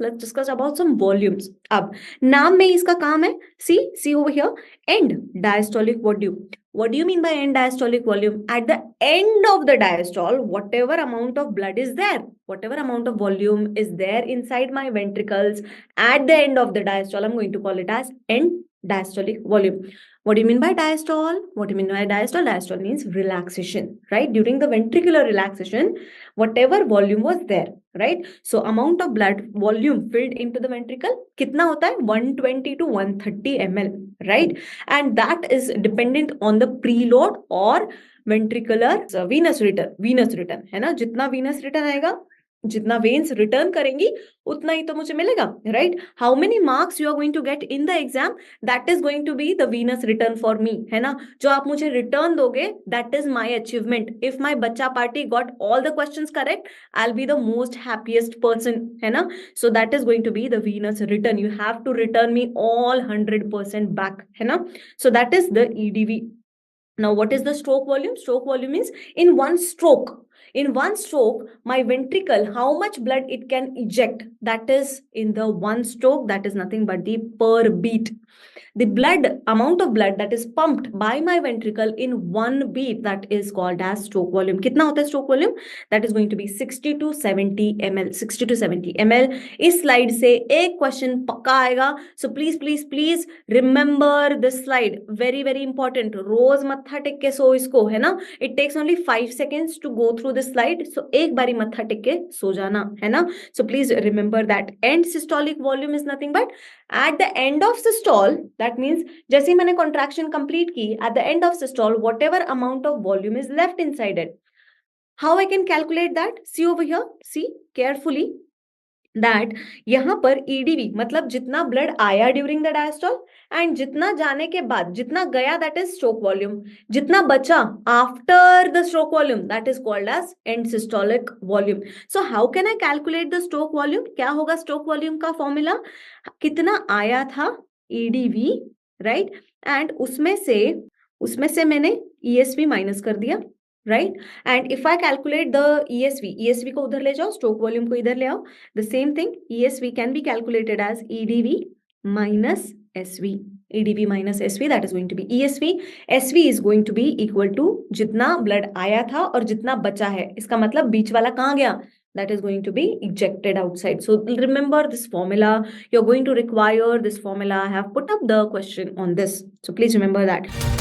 let's discuss about some volumes. अब नाम में इसका काम है, see over here, end diastolic volume. What do you mean by end diastolic volume? At the end of the diastole, whatever amount of blood is there, whatever amount of volume is there inside my ventricles at the end of the diastole, I'm going to call it as end diastolic volume. What do you mean by diastole? What do you mean by diastole? Diastole means relaxation, right? During the ventricular relaxation, whatever volume was there, right? So amount of blood volume filled into the ventricle कितना होता है? 120 to 130 ml, right? And that is dependent on the preload or ventricular venous return है ना? जितना venous return आएगा, जितना veins return करेंगी उतना ही तो मुझे मिलेगा, right? How many marks you are going to get in the exam, that is going to be the Venus return for me, है ना? जो आप मुझे रिटर्न दोगे, that is my achievement. If my बच्चा party got all the questions correct, I will be the most happiest person, है ना? So that is going to be the Venus return. You have to return me all 100% back, है ना? So that is the EDV. Now, what is the stroke volume? Stroke volume means in one stroke, my ventricle, how much blood it can eject, that is in the one stroke, that is nothing but the per beat. The blood, amount of blood that is pumped by my ventricle in one beat, that is called as stroke volume. कितना होता है stroke volume? That is going to be 60 to 70 ml. 60 to 70 ml. इस slide से एक question पक्का आएगा. So please remember this slide. Very important. रोज मत्था take के सो इसको, है ना? It takes only 5 seconds to go through this slide. So एक बारी मत्था टेक के सो जाना, है ना? So please remember that. End systolic volume is nothing but at the end of systole, that means जैसे मैंने contraction complete की, at the end of systole, whatever amount of volume is left inside it. How I can calculate that? See over here, see carefully that यहाँ पर EDV मतलब जितना blood आया during the diastole and जितना जाने के बाद जितना गया, that is stroke volume. जितना बचा after the stroke volume, that is called as end systolic volume. So how can I calculate the stroke volume? क्या होगा stroke volume का formula? कितना आया था EDV, right? And उसमें से मैंने ESV माइनस कर दिया, right? And if I calculate the ESV को उधर ले जाओ, stroke volume को इधर ले आओ, the same thing, ESV can be calculated as EDV minus SV. EDV minus SV, that is going to be ESV. SV is going to be equal to जितना blood आया था और जितना बचा है. इसका मतलब बीच वाला कहाँ गया? That is going to be ejected outside. So remember this formula. You're going to require this formula. I have put up the question on this. So please remember that.